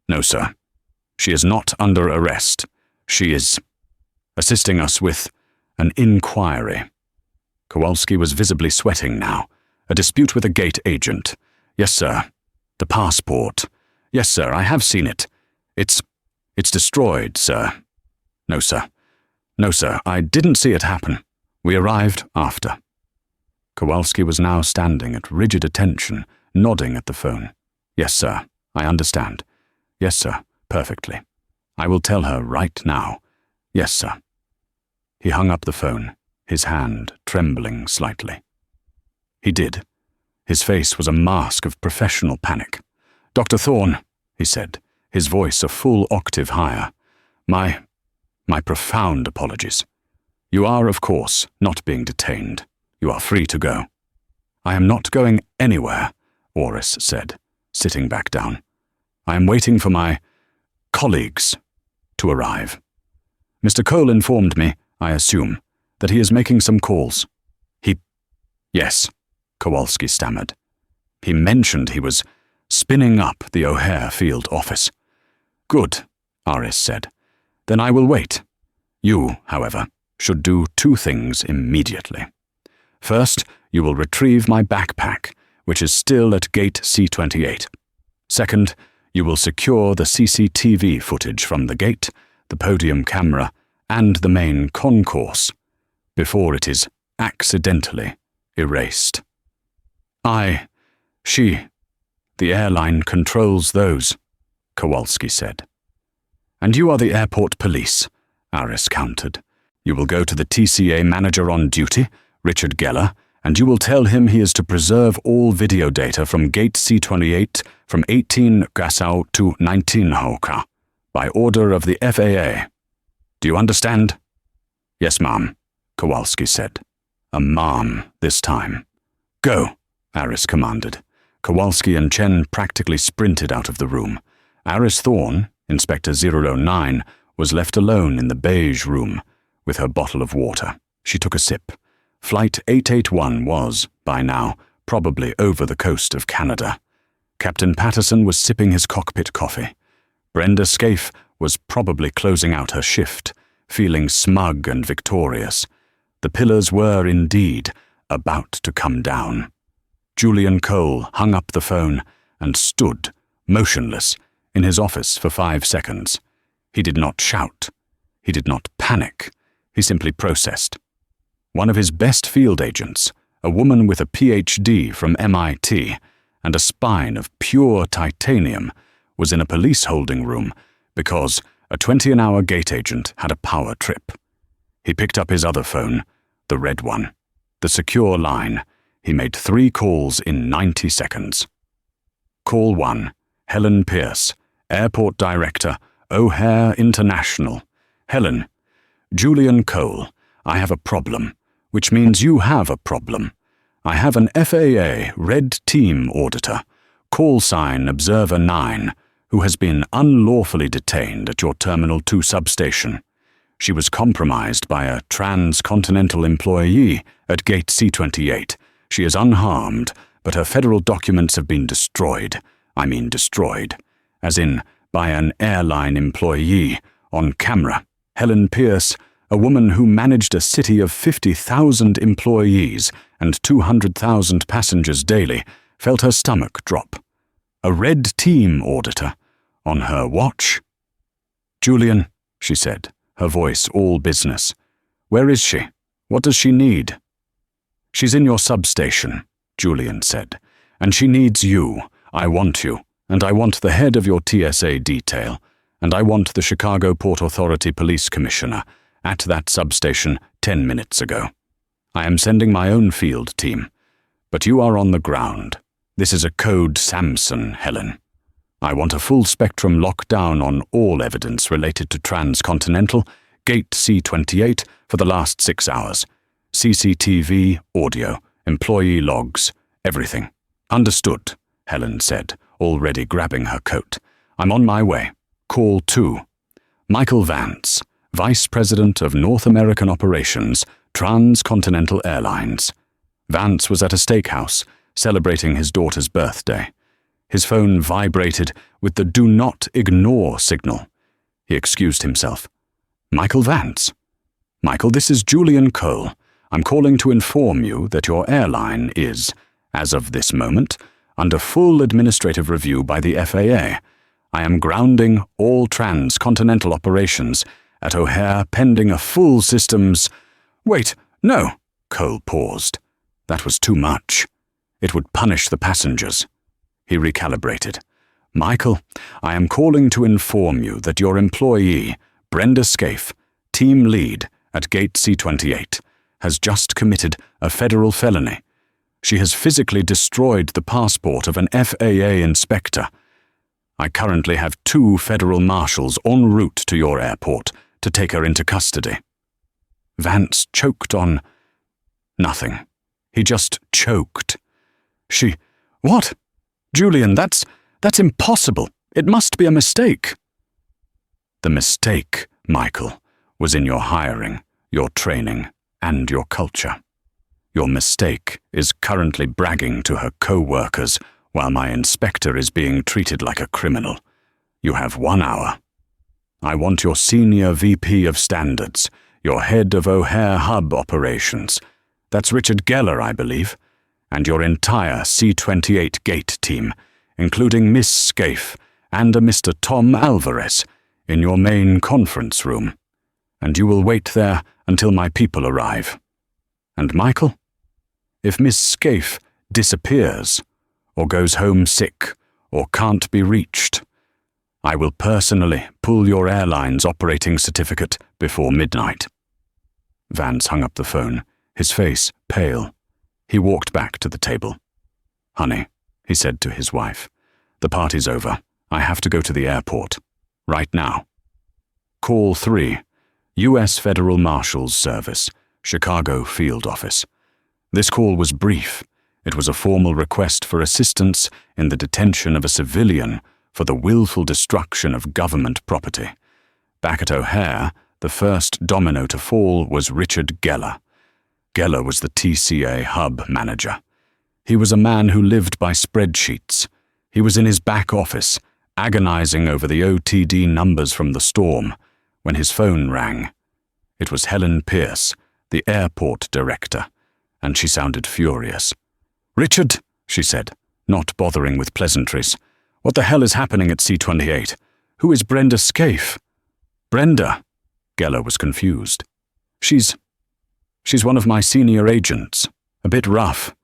No, sir. She is not under arrest. She is assisting us with an inquiry." Kowalski was visibly sweating now. "A dispute with a gate agent." "Yes, sir. The passport." "Yes, sir, I have seen it. It's destroyed, sir." "No, sir. No, sir, I didn't see it happen. We arrived after." Kowalski was now standing at rigid attention, nodding at the phone. "Yes, sir, I understand. Yes, sir, perfectly. I will tell her right now. Yes, sir." He hung up the phone, his hand trembling slightly. He did. His face was a mask of professional panic. "Dr. Thorne," he said, his voice a full octave higher. My profound apologies. You are, of course, not being detained. You are free to go." "I am not going anywhere," Aris said, sitting back down. "I am waiting for my colleagues to arrive. Mr. Cole informed me, I assume, that he is making some calls. Yes, Kowalski stammered. "He mentioned he was spinning up the O'Hare Field office." "Good," Aris said. "Then I will wait. You, however, should do two things immediately. First, you will retrieve my backpack, which is still at gate C28. Second, you will secure the CCTV footage from the gate, the podium camera, and the main concourse, before it is accidentally erased." The airline controls those," Kowalski said. "And you are the airport police," Aris countered. "You will go to the TCA manager on duty, Richard Geller, and you will tell him he is to preserve all video data from gate C28 from 18 Gassau to 19 Hoka, by order of the FAA. Do you understand?" "Yes, ma'am," Kowalski said. A ma'am this time. "Go," Aris commanded. Kowalski and Chen practically sprinted out of the room. Aris Thorne, Inspector 009, was left alone in the beige room with her bottle of water. She took a sip. Flight 881 was, by now, probably over the coast of Canada. Captain Patterson was sipping his cockpit coffee. Brenda Scaife was probably closing out her shift, feeling smug and victorious. The pillars were, indeed, about to come down. Julian Cole hung up the phone and stood, motionless, in his office for 5 seconds. He did not shout. He did not panic. He simply processed. One of his best field agents, a woman with a PhD from MIT and a spine of pure titanium, was in a police holding room because a 20-an-hour gate agent had a power trip. He picked up his other phone, the red one, the secure line. He made 3 calls in 90 seconds. Call 1, Helen Pierce, Airport Director, O'Hare International. "Helen, Julian Cole, I have a problem, which means you have a problem. I have an FAA Red Team auditor, call sign Observer 9, who has been unlawfully detained at your Terminal 2 substation. She was compromised by a transcontinental employee at Gate C28. She is unharmed, but her federal documents have been destroyed. I mean destroyed. As in, by an airline employee, on camera. Helen Pierce, a woman who managed a city of 50,000 employees and 200,000 passengers daily, felt her stomach drop. A red team auditor? On her watch? "Julian," she said, her voice all business. "Where is she? What does she need?" "She's in your substation," Julian said, "and she needs you. I want you, and I want the head of your TSA detail, and I want the Chicago Port Authority Police Commissioner at that substation 10 minutes ago. I am sending my own field team, but you are on the ground. This is a code Samson, Helen. I want a full-spectrum lockdown on all evidence related to Transcontinental, Gate C-28 for the last 6 hours. CCTV, audio, employee logs, everything." "Understood," Helen said, already grabbing her coat. "I'm on my way. Call 2. Michael Vance, Vice President of North American Operations, Transcontinental Airlines." Vance was at a steakhouse, celebrating his daughter's birthday. His phone vibrated with the "do not ignore" signal. He excused himself. "Michael Vance?" "Michael, this is Julian Cole. I'm calling to inform you that your airline is, as of this moment, under full administrative review by the FAA. I am grounding all transcontinental operations at O'Hare pending a full systems—" "Wait, no," Cole paused. That was too much. It would punish the passengers. He recalibrated. "Michael, I am calling to inform you that your employee, Brenda Scaife, team lead at Gate C-28, has just committed a federal felony. She has physically destroyed the passport of an FAA inspector. I currently have 2 federal marshals en route to your airport to take her into custody." Vance choked on nothing. He just choked. "What? Julian, that's impossible. It must be a mistake." "The mistake, Michael, was in your hiring, your training, and your culture. Your mistake is currently bragging to her co-workers while my inspector is being treated like a criminal. You have 1 hour. I want your senior VP of standards, your head of O'Hare Hub operations. That's Richard Geller, I believe. And your entire C-28 gate team, including Miss Scaife and a Mr. Tom Alvarez, in your main conference room. And you will wait there until my people arrive. And Michael, if Miss Scaife disappears, or goes home sick, or can't be reached, I will personally pull your airline's operating certificate before midnight." Vance hung up the phone, his face pale. He walked back to the table. "Honey," he said to his wife, "the party's over. I have to go to the airport. Right now." Call 3. U.S. Federal Marshals Service, Chicago Field Office. This call was brief. It was a formal request for assistance in the detention of a civilian for the willful destruction of government property. Back at O'Hare, the first domino to fall was Richard Geller. Geller was the TCA hub manager. He was a man who lived by spreadsheets. He was in his back office, agonizing over the OTD numbers from the storm, when his phone rang. It was Helen Pierce, the airport director, and she sounded furious. "Richard," she said, not bothering with pleasantries, "what the hell is happening at C-28? Who is Brenda Scaife?" "Brenda?" Geller was confused. She's one of my senior agents. A bit rough,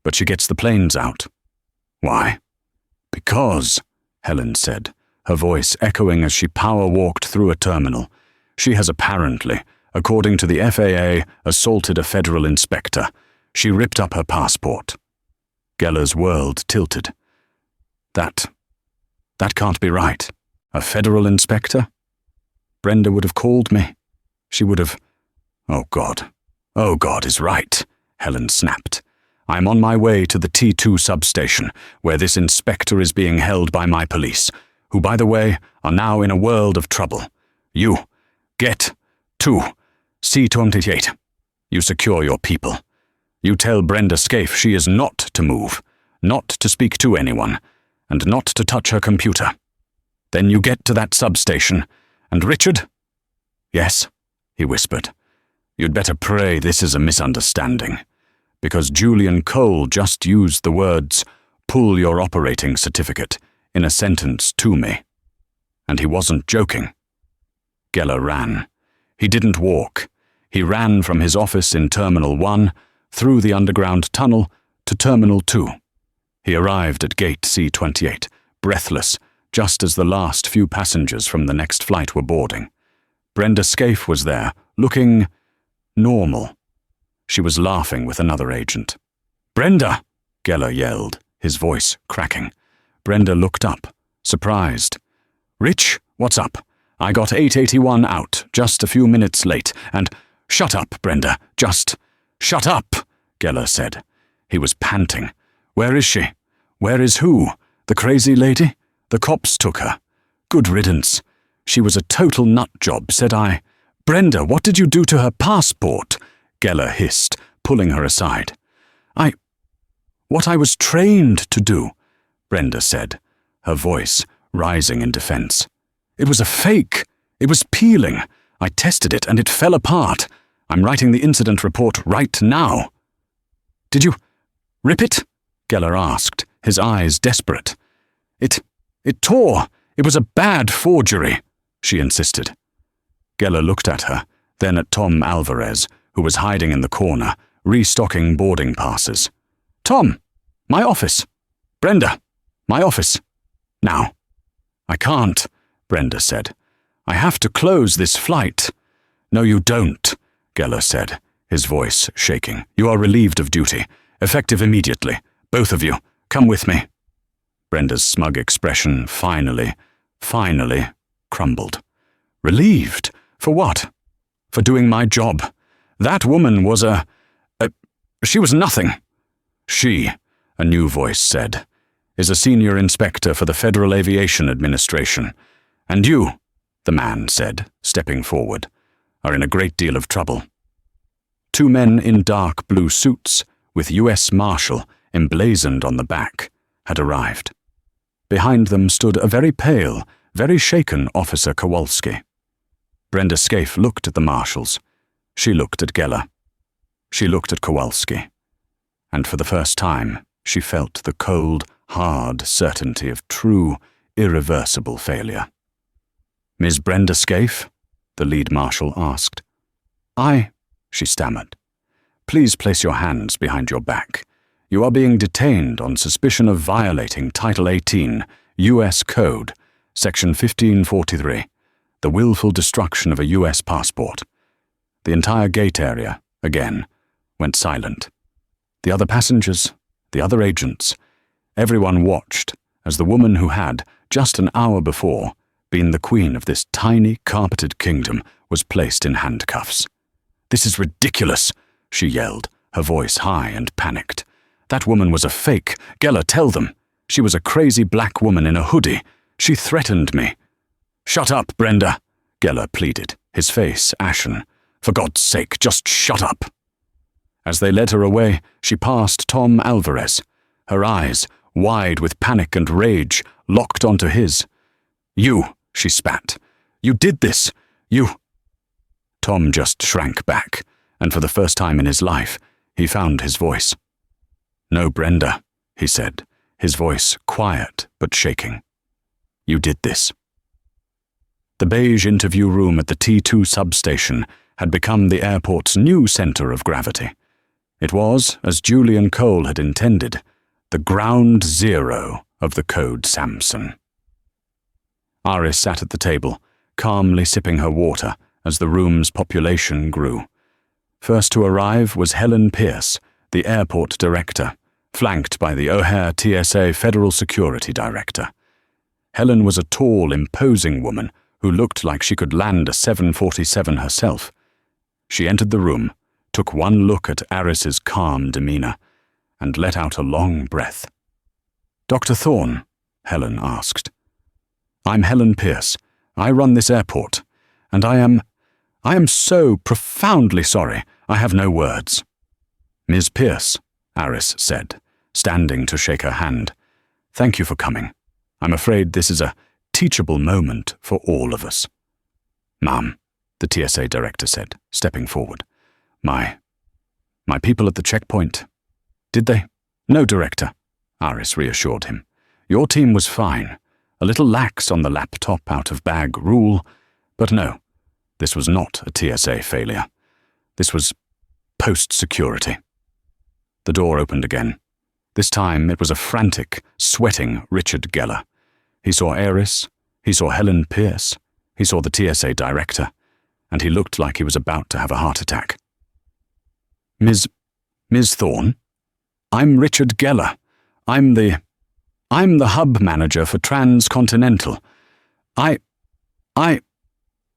but she gets the planes out." "Why?" "Because," Helen said, her voice echoing as she power-walked through a terminal, "she has apparently, according to the FAA, assaulted a federal inspector. She ripped up her passport." Geller's world tilted. That can't be right. A federal inspector? Brenda would have called me. She would have... Oh God is right, Helen snapped. I'm on my way to the T2 substation, where this inspector is being held by my police, who, by the way, are now in a world of trouble. You, get to C-28. You secure your people. You tell Brenda Scaife she is not to move, not to speak to anyone, and not to touch her computer. Then you get to that substation, and Richard? Yes, he whispered. You'd better pray this is a misunderstanding, because Julian Cole just used the words pull your operating certificate in a sentence to me." And he wasn't joking. Geller ran. He didn't walk. He ran from his office in Terminal 1, through the underground tunnel, to Terminal 2. He arrived at Gate C-28, breathless, just as the last few passengers from the next flight were boarding. Brenda Scaife was there, looking normal. She was laughing with another agent. "Brenda!" Geller yelled, his voice cracking. Brenda looked up, surprised. "Rich, what's up? I got 881 out, just a few minutes late, and—" "Shut up, Brenda, just—" "Shut up," Geller said. He was panting. "Where is she? Where is who? The crazy lady? The cops took her. Good riddance. She was a total nut job, said I. Brenda, what did you do to her passport?" Geller hissed, pulling her aside. What I was trained to do," Brenda said, her voice rising in defense. "It was a fake. It was peeling. I tested it and it fell apart. I'm writing the incident report right now." "Did you rip it?" Geller asked, his eyes desperate. It tore. It was a bad forgery," she insisted. Geller looked at her, then at Tom Alvarez, who was hiding in the corner, restocking boarding passes. "Tom, my office. Brenda, my office. Now." "I can't," Brenda said. "I have to close this flight." "No, you don't," Geller said, his voice shaking. "You are relieved of duty, effective immediately. Both of you, come with me." Brenda's smug expression finally crumbled. "Relieved? For what?" "For doing my job. That woman was she was nothing." "She," a new voice said, "is a senior inspector for the Federal Aviation Administration. And you," the man said, stepping forward, "are in a great deal of trouble." Two men in dark blue suits, with U.S. Marshal emblazoned on the back, had arrived. Behind them stood a very pale, very shaken Officer Kowalski. Brenda Scaife looked at the marshals. She looked at Geller. She looked at Kowalski. And for the first time, she felt the cold, hard certainty of true, irreversible failure. "Miss Brenda Scaife?" the lead marshal asked. She stammered. "Please place your hands behind your back. You are being detained on suspicion of violating Title 18, U.S. Code, Section 1543, the willful destruction of a U.S. passport." The entire gate area, again, went silent. The other passengers, the other agents, everyone watched as the woman who had, just an hour before, been the queen of this tiny, carpeted kingdom was placed in handcuffs. "This is ridiculous," she yelled, her voice high and panicked. "That woman was a fake. Geller, tell them. She was a crazy black woman in a hoodie. She threatened me." "Shut up, Brenda," Geller pleaded, his face ashen. "For God's sake, just shut up." As they led her away, she passed Tom Alvarez, her eyes, wide with panic and rage, locked onto his. "You," she spat. "You did this. You—" Tom just shrank back, and for the first time in his life, he found his voice. "No, Brenda," he said, his voice quiet but shaking. "You did this." The beige interview room at the T2 substation had become the airport's new center of gravity. It was, as Julian Cole had intended, the ground zero of the Code Samson. Iris sat at the table, calmly sipping her water as the room's population grew. First to arrive was Helen Pierce, the airport director, flanked by the O'Hare TSA Federal Security Director. Helen was a tall, imposing woman who looked like she could land a 747 herself. She entered the room, took one look at Iris's calm demeanor, and let out a long breath. "Dr. Thorne?" Helen asked. "I'm Helen Pierce. I run this airport, and I am so profoundly sorry. I have no words." "Ms. Pierce," Iris said, standing to shake her hand. "Thank you for coming. I'm afraid this is a teachable moment for all of us." "Ma'am," the TSA director said, stepping forward. My people at the checkpoint. Did they?" "No, Director," Aris reassured him. Your team was fine. A little lax on the laptop out-of-bag rule, but no, this was not a TSA failure. This was post-security. The door opened again. This time it was a frantic, sweating Richard Geller. He saw Aris, he saw Helen Pierce, he saw the TSA director, and he looked like he was about to have a heart attack. Ms. Thorne? I'm Richard Geller. I'm the hub manager for Transcontinental.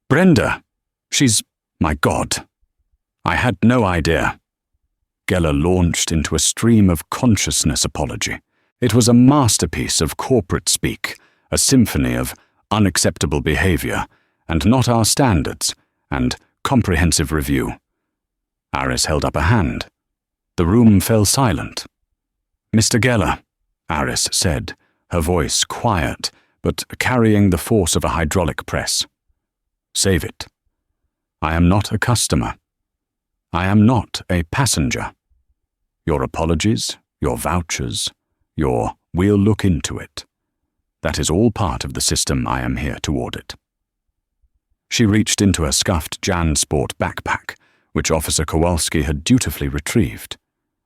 Brenda, my God. I had no idea. Geller launched into a stream of consciousness apology. It was a masterpiece of corporate speak, a symphony of unacceptable behavior, and not our standards, and comprehensive review. Aris held up a hand. The room fell silent. Mr. Geller, Aris said, her voice quiet, but carrying the force of a hydraulic press. Save it. I am not a customer. I am not a passenger. Your apologies, your vouchers, your "we'll look into it." That is all part of the system I am here to audit. She reached into her scuffed JanSport backpack, which Officer Kowalski had dutifully retrieved.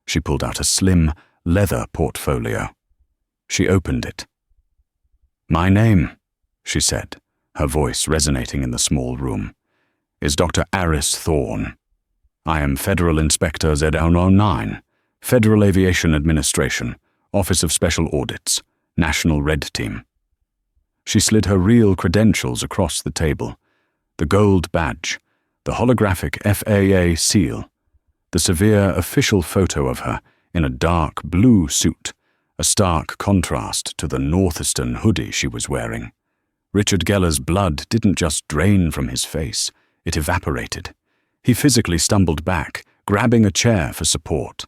She pulled out a slim, leather portfolio. She opened it. My name, she said, her voice resonating in the small room, is Dr. Aris Thorne. I am Federal Inspector Z009, Federal Aviation Administration, Office of Special Audits, National Red Team. She slid her real credentials across the table, the gold badge, the holographic FAA seal, the severe official photo of her in a dark blue suit, a stark contrast to the Northeastern hoodie she was wearing. Richard Geller's blood didn't just drain from his face, it evaporated. He physically stumbled back, grabbing a chair for support.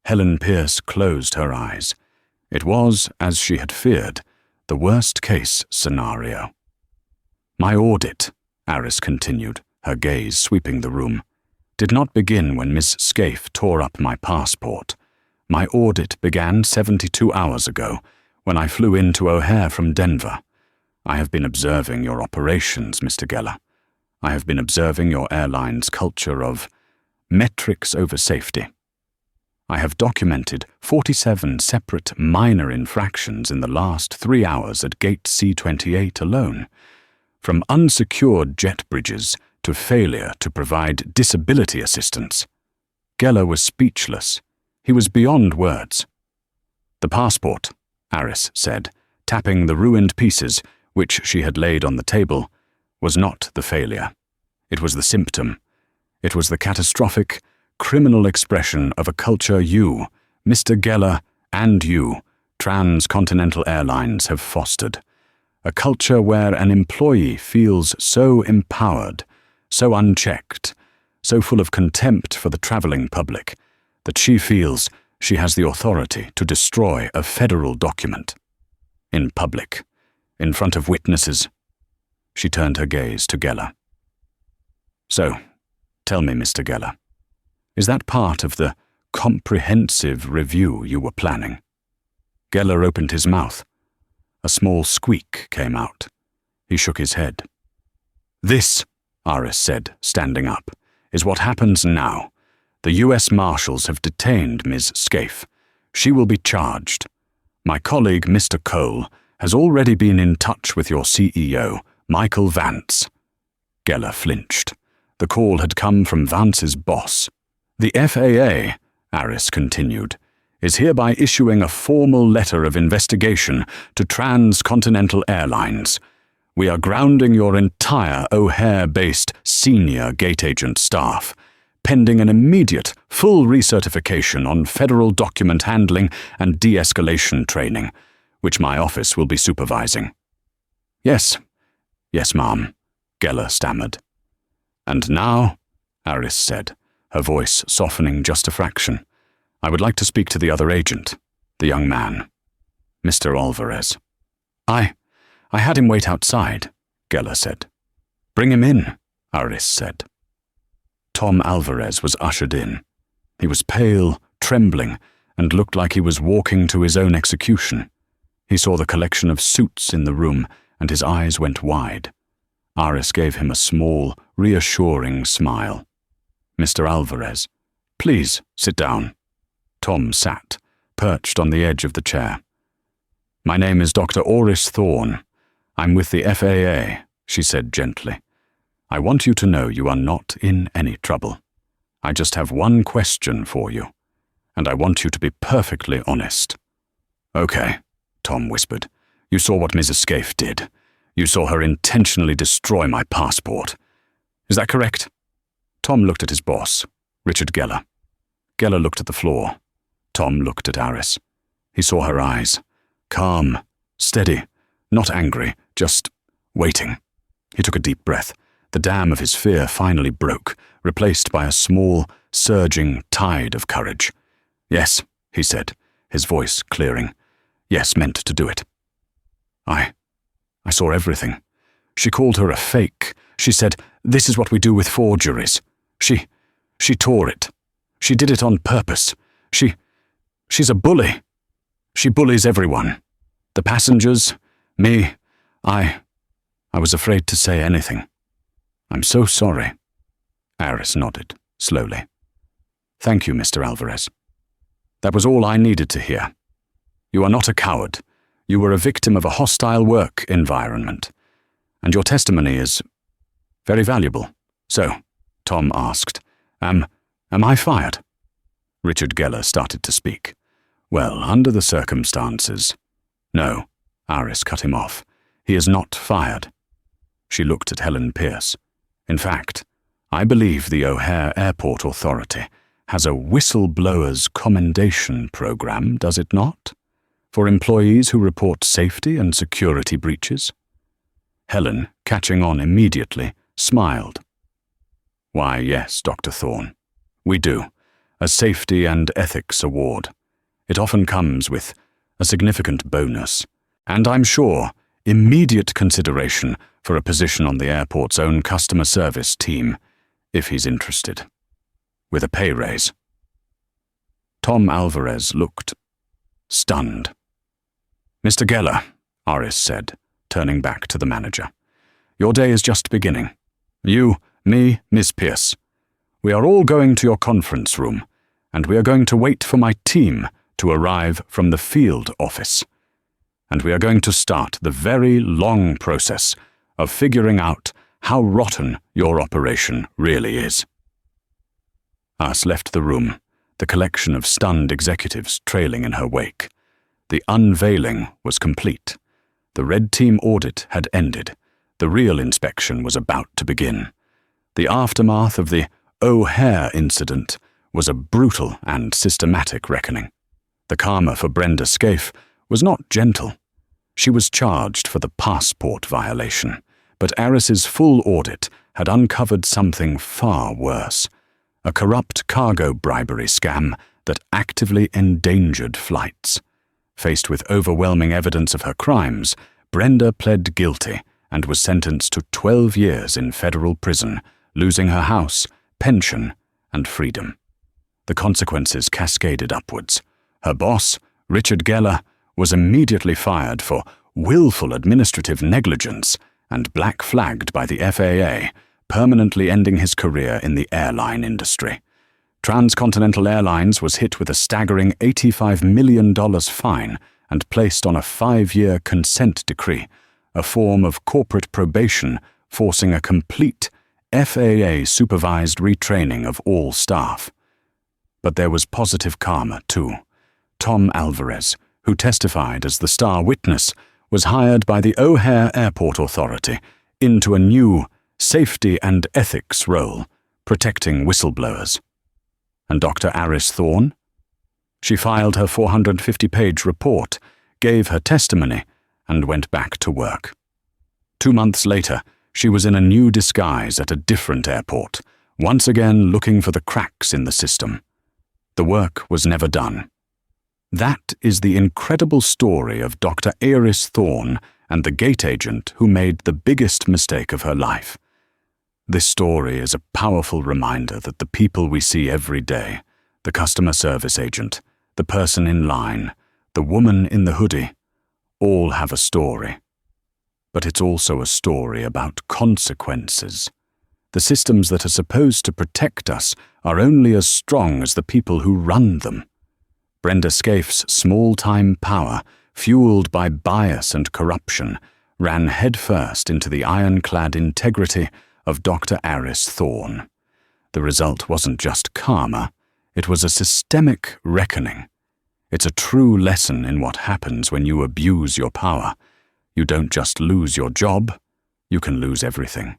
Helen Pierce closed her eyes. It was, as she had feared, the worst-case scenario. My audit, Aris continued, her gaze sweeping the room, did not begin when Miss Scaife tore up my passport. My audit began 72 hours ago, when I flew into O'Hare from Denver. I have been observing your operations, Mr. Geller. I have been observing your airline's culture of metrics over safety. I have documented 47 separate minor infractions in the last 3 hours at Gate C28 alone, from unsecured jet bridges to failure to provide disability assistance. Geller was speechless. He was beyond words. The passport, Aris said, tapping the ruined pieces which she had laid on the table, was not the failure. It was the symptom. It was the catastrophic, criminal expression of a culture you, Mr. Geller, and you, Transcontinental Airlines, have fostered. A culture where an employee feels so empowered, so unchecked, so full of contempt for the traveling public, that she feels she has the authority to destroy a federal document. In public, in front of witnesses. She turned her gaze to Geller. So, tell me, Mr. Geller, is that part of the comprehensive review you were planning? Geller opened his mouth. A small squeak came out. He shook his head. This, Aris said, standing up, is what happens now. The U.S. Marshals have detained Ms. Scaife. She will be charged. My colleague, Mr. Cole, has already been in touch with your CEO, Michael Vance. Geller flinched. The call had come from Vance's boss. The FAA, Aris continued, is hereby issuing a formal letter of investigation to Transcontinental Airlines. We are grounding your entire O'Hare-based senior gate agent staff, pending an immediate, full recertification on federal document handling and de-escalation training, which my office will be supervising. Yes, ma'am, Geller stammered. And now, Aris said, her voice softening just a fraction, I would like to speak to the other agent, the young man, Mr. Alvarez. I had him wait outside, Geller said. Bring him in, Aris said. Tom Alvarez was ushered in. He was pale, trembling, and looked like he was walking to his own execution. He saw the collection of suits in the room, and his eyes went wide. Aris gave him a small, reassuring smile. "Mr. Alvarez, please sit down." Tom sat, perched on the edge of the chair. "My name is Dr. Oris Thorne. I'm with the FAA," she said gently. "I want you to know you are not in any trouble. I just have one question for you, and I want you to be perfectly honest." "Okay," Tom whispered. "You saw what Mrs. Scaife did. You saw her intentionally destroy my passport. Is that correct?" Tom looked at his boss, Richard Geller. Geller looked at the floor. Tom looked at Aris. He saw her eyes. Calm, steady, not angry, just waiting. He took a deep breath. The dam of his fear finally broke, replaced by a small, surging tide of courage. "Yes," he said, his voice clearing. "Yes, meant to do it. I saw everything. She called her a fake. She said, 'This is what we do with forgeries.' She tore it. She did it on purpose. She's a bully. She bullies everyone. The passengers, me, I was afraid to say anything. I'm so sorry." Aris nodded, slowly. "Thank you, Mr. Alvarez. That was all I needed to hear. You are not a coward. You were a victim of a hostile work environment. And your testimony is very valuable. So," Tom asked, Am I fired?" Richard Geller started to speak. "Well, under the circumstances—" "No," Aris cut him off. "He is not fired." She looked at Helen Pierce. "In fact, I believe the O'Hare Airport Authority has a whistleblowers commendation program, does it not? For employees who report safety and security breaches?" Helen, catching on immediately, smiled. "Why, yes, Dr. Thorne. We do. A Safety and Ethics Award. It often comes with a significant bonus, and I'm sure immediate consideration for a position on the airport's own customer service team, if he's interested. With a pay raise." Tom Alvarez looked stunned. "Mr. Geller," Aris said, turning back to the manager, "your day is just beginning. You, me, Miss Pierce. We are all going to your conference room, and we are going to wait for my team to arrive from the field office. And we are going to start the very long process of figuring out how rotten your operation really is." Aris left the room, the collection of stunned executives trailing in her wake. The unveiling was complete. The Red Team audit had ended. The real inspection was about to begin. The aftermath of the O'Hare incident was a brutal and systematic reckoning. The karma for Brenda Scaife was not gentle. She was charged for the passport violation, but Aris's full audit had uncovered something far worse: a corrupt cargo bribery scam that actively endangered flights. Faced with overwhelming evidence of her crimes, Brenda pled guilty and was sentenced to 12 years in federal prison, losing her house, pension, and freedom. The consequences cascaded upwards. Her boss, Richard Geller, was immediately fired for willful administrative negligence and black-flagged by the FAA, permanently ending his career in the airline industry. Transcontinental Airlines was hit with a staggering $85 million fine and placed on a 5-year consent decree, a form of corporate probation forcing a complete FAA-supervised retraining of all staff. But there was positive karma, too. Tom Alvarez, who testified as the star witness, was hired by the O'Hare Airport Authority into a new safety and ethics role, protecting whistleblowers. And Dr. Aris Thorne? She filed her 450-page report, gave her testimony, and went back to work. 2 months later, she was in a new disguise at a different airport, once again looking for the cracks in the system. The work was never done. That is the incredible story of Dr. Aris Thorne and the gate agent who made the biggest mistake of her life. This story is a powerful reminder that the people we see every day, the customer service agent, the person in line, the woman in the hoodie, all have a story. But it's also a story about consequences. The systems that are supposed to protect us are only as strong as the people who run them. Brenda Scaife's small-time power, fueled by bias and corruption, ran headfirst into the ironclad integrity of Dr. Aris Thorne. The result wasn't just karma, it was a systemic reckoning. It's a true lesson in what happens when you abuse your power. You don't just lose your job, you can lose everything.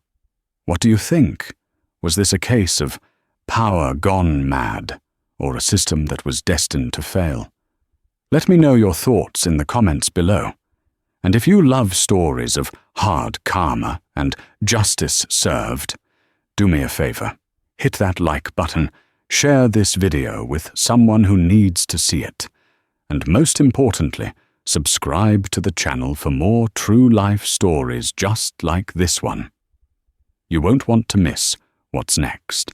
What do you think? Was this a case of power gone mad, or a system that was destined to fail? Let me know your thoughts in the comments below. And if you love stories of hard karma and justice served, do me a favor. Hit that like button, share this video with someone who needs to see it, and most importantly, subscribe to the channel for more true life stories just like this one. You won't want to miss what's next.